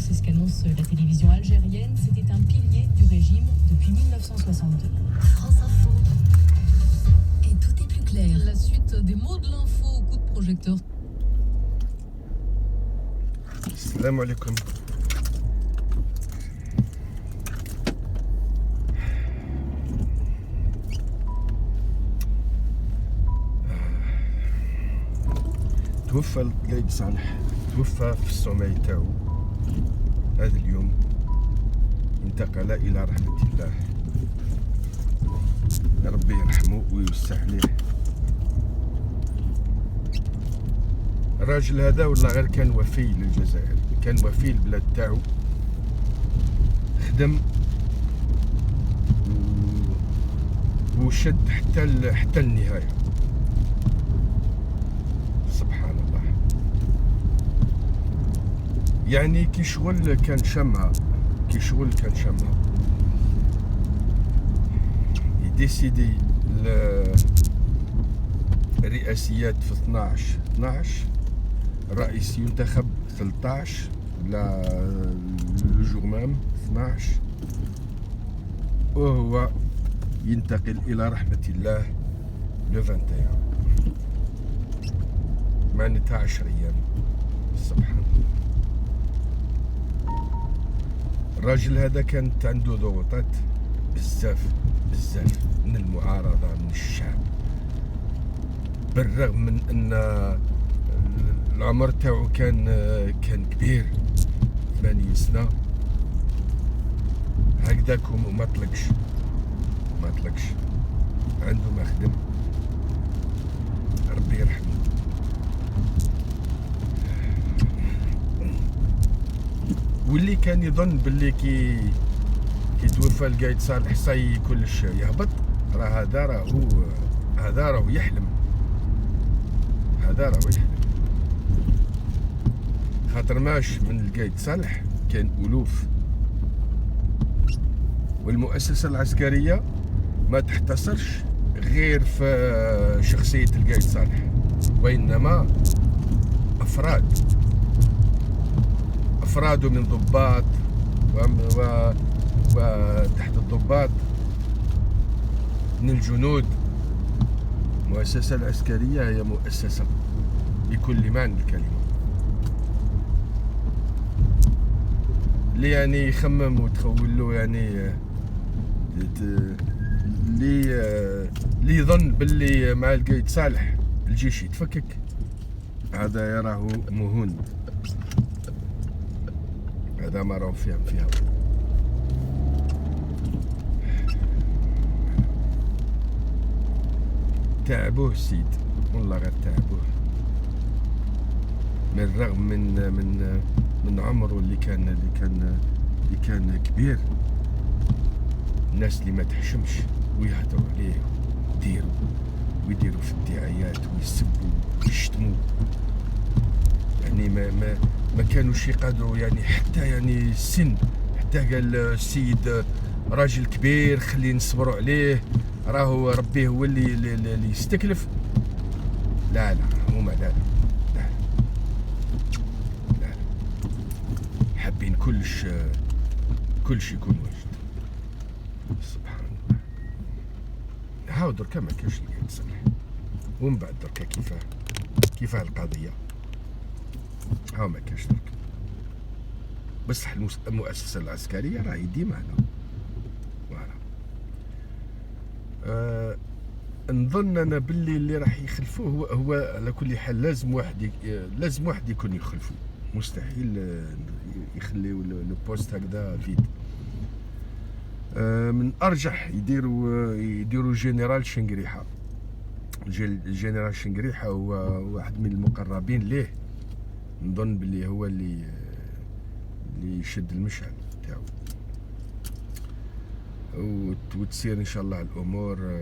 c'est ce qu'annonce la télévision algérienne. C'était un pilier du régime depuis 1962. France Info. Et tout est plus clair. La suite des mots de l'info au coup de projecteur. Salam alaikum. توفى القايد صالح، توفى في السماء تاعو هذا اليوم، انتقل إلى رحمة الله. ربي يرحمه ويوسع عليه. الراجل هذا والله غير كان وفي للجزائر، كان وفي البلاد تاعو، خدم وشد حتى النهاية. سبحان الله. يعني كي شغل كان شامها، يديسيدي الرئاسيات في 12 الرئيس ينتخب 13 لا لو مام 12 وهو ينتقل إلى رحمة الله لو 21 معناتها 10 أيام. سبحان الله. الراجل هذا كانت عنده ضغوطات بزاف من المعارضة، من الشعب، بالرغم من أن العمر تاعو كان كبير 80 سنة هكذاك، وما طلقش عنده ما خدم. ربي يرحمه. واللي كان يظن باللي كي توفى القايد صالح صاي كلش يهبط، هذا راهو يحلم. خاطر ماش من القايد صالح كان ألوف، والمؤسسة العسكرية ما تحتصرش غير في شخصية القايد صالح، وإنما أفراد من ضباط وتحت الضباط من الجنود. المؤسسة العسكرية هي مؤسسة بكل معنى الكلمة، اللي يعني يخمم وتخول له، يعني اللي يظن باللي مع القايد صالح الجيش يتفكك، هذا يراه مهون، هذا ما راهو فيها. تعبوه السيد، والله غير تعبوه، من الرغم من عمره اللي كان كبير. الناس اللي ما تحشمش ويهضروا عليه ويديروا في الدعايات ويسبوا ويشتموا، يعني ما كانوش يقدروا، يعني حتى يعني السن، حتى قال السيد راجل كبير خلي نصبروا عليه، راهو ربي هو اللي يستكلف. لا هما لا حابين كلش يكون واجد. سبحان الله. هاو دركا ما كاينش اللي يتصلح، ومن بعد دركا كيفاه القضيه، هاو ما كاينش دركا. بصح المؤسسه العسكريه راهي ديما هنا. نظن انا باللي اللي راح يخلفوه هو على كل حال لازم واحد يكون يخلفوه، مستحيل يخليو البوست هكذا فيد. من ارجح يديروا جنرال شنقريحه. الجنرال شنقريحه هو واحد من المقربين ليه، نظن باللي هو اللي يشد المشعل تاعو، وتسير ان شاء الله الامور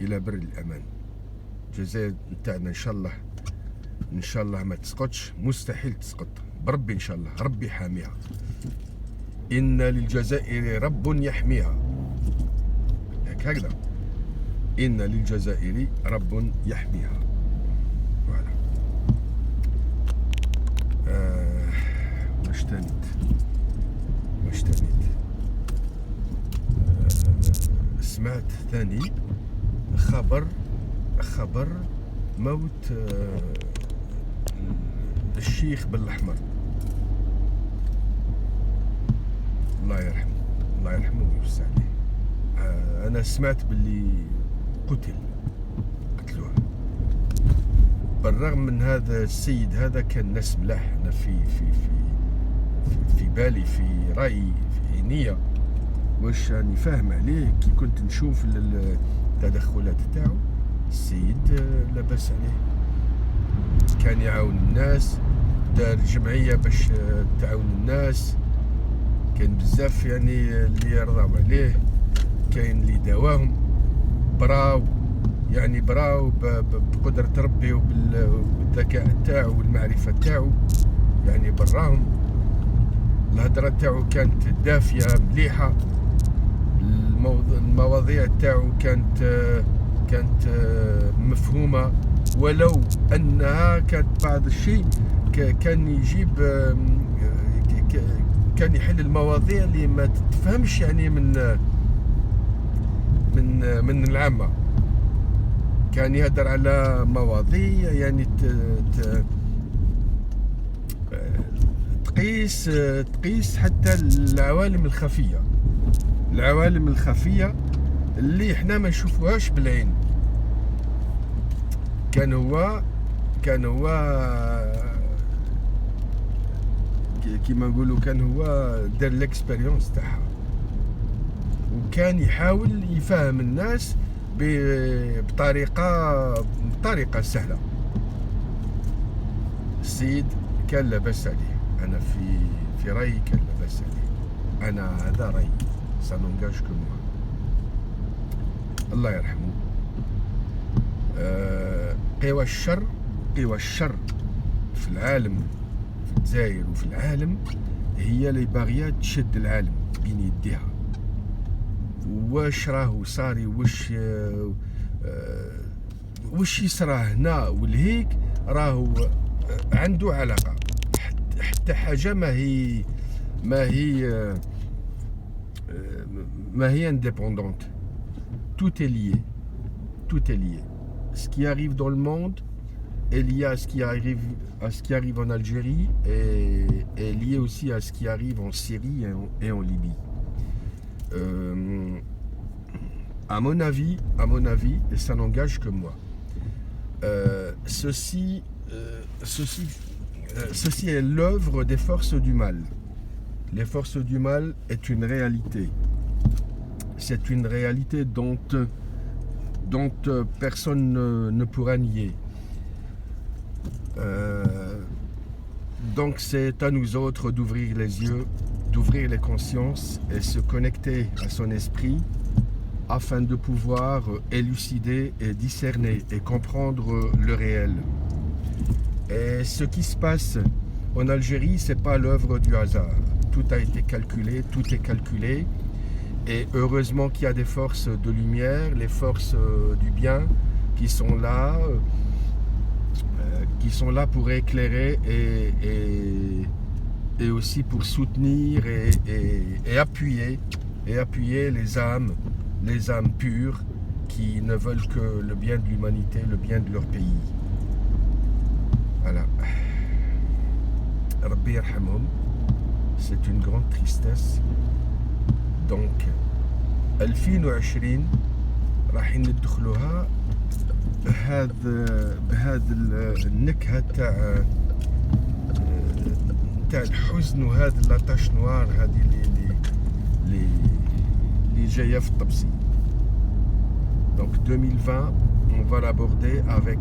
الى بر الامان. الجزائر نتاعنا ان شاء الله ما تسقطش، مستحيل تسقط بربي، ان شاء الله ربي حاميها. ان للجزائر رب يحميها، هكذا، ان للجزائر رب يحميها. فوالا. واش واش تانيت سمعت ثاني خبر موت الشيخ بالأحمر، الله يرحمه ويوسع عليه. أنا سمعت باللي قتلوه. بالرغم من هذا السيد هذا كان ناس ملاح. أنا في بالي، في رأيي، في نية واش راني فاهم عليه كي كنت نشوف التدخلات تاعو. السيد لاباس عليه، كان يعاون الناس، دار جمعية باش تعاون الناس، كان بزاف يعني اللي يرضاو عليه، كاين اللي داواهم، براو بقدرة ربي وبالذكاء تاعو والمعرفة تاعو، يعني براهم. الهضرة تاعو كانت دافية مليحة، المواضيع تاعو كانت مفهومة، ولو أنها كانت بعض الشيء كان يجيب كان يحل المواضيع اللي ما تتفهمش يعني من العامة. كان يهدر على مواضيع يعني تقيس حتى العوالم الخفية اللي احنا ما نشوفوهاش بالعين. كان هو كيما نقولوا كان هو دار الاكسبيريونس تاعها، وكان يحاول يفهم الناس بطريقة سهلة. السيد كان لاباس عليه، أنا في رأيي كان لاباس عليه. أنا هذا رأيي، سانونجاج كو موا. الله يرحمه. قوى الشر في العالم، في الجزائر وفي العالم، هي اللي باغية تشد العالم بين يديها. واش راهو صاري، وش يصرى هنا ولهيك، راهو عنده علاقة. حتى حاجة ما هي indépendante. Tout est lié. Ce qui arrive dans le monde est lié à ce qui arrive en Algérie, et est lié aussi à ce qui arrive en Syrie et en Libye. À mon avis, et ça n'engage que moi, ceci est l'œuvre des forces du mal. Les forces du mal est une réalité. C'est une réalité dont personne ne pourra nier. Donc c'est à nous autres d'ouvrir les yeux, d'ouvrir les consciences et se connecter à son esprit afin de pouvoir élucider et discerner et comprendre le réel. Et ce qui se passe en Algérie, c'est pas l'œuvre du hasard. Tout a été calculé, tout est calculé. Et heureusement qu'il y a des forces de lumière, les forces du bien qui sont là pour éclairer et aussi pour soutenir et appuyer les âmes pures qui ne veulent que le bien de l'humanité, le bien de leur pays. Voilà. Rabbi yarhamhum. C'est une grande tristesse. Donc 2020 راح ندخلوها بهذا النكهة تاع الحزن، وهذا لاطاش نوار هذه اللي جايه في الطبسي. Donc 2020 on va l'aborder avec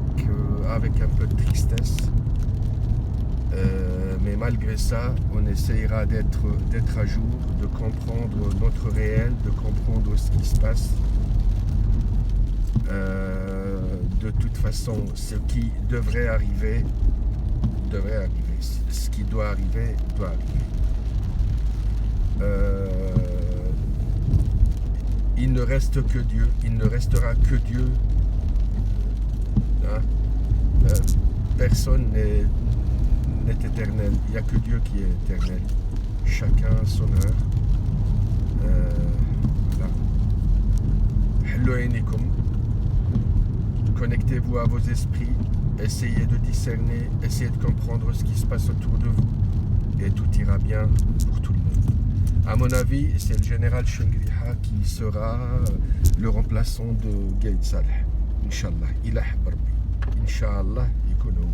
un peu de tristesse, mais malgré ça on essayera d'être à jour, de comprendre notre réel, de comprendre ce qui se passe. De toute façon, ce qui devrait arriver. Ce qui doit arriver, doit arriver. Il ne reste que Dieu, il ne restera que Dieu. Hein? Personne n'est éternel, il n'y a que Dieu qui est éternel. Chacun son heure. Voilà. Hello Enikum. Connectez-vous à vos esprits, essayez de discerner, essayez de comprendre ce qui se passe autour de vous et tout ira bien pour tout le monde. À mon avis, c'est le général Shengriha qui sera le remplaçant de Gaïd Saleh. Inch'Allah, il a Rabbi. Inch'Allah, يكون هو.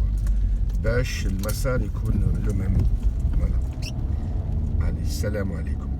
باش المسار يكون le même. Voilà. Allez, salam alaikum.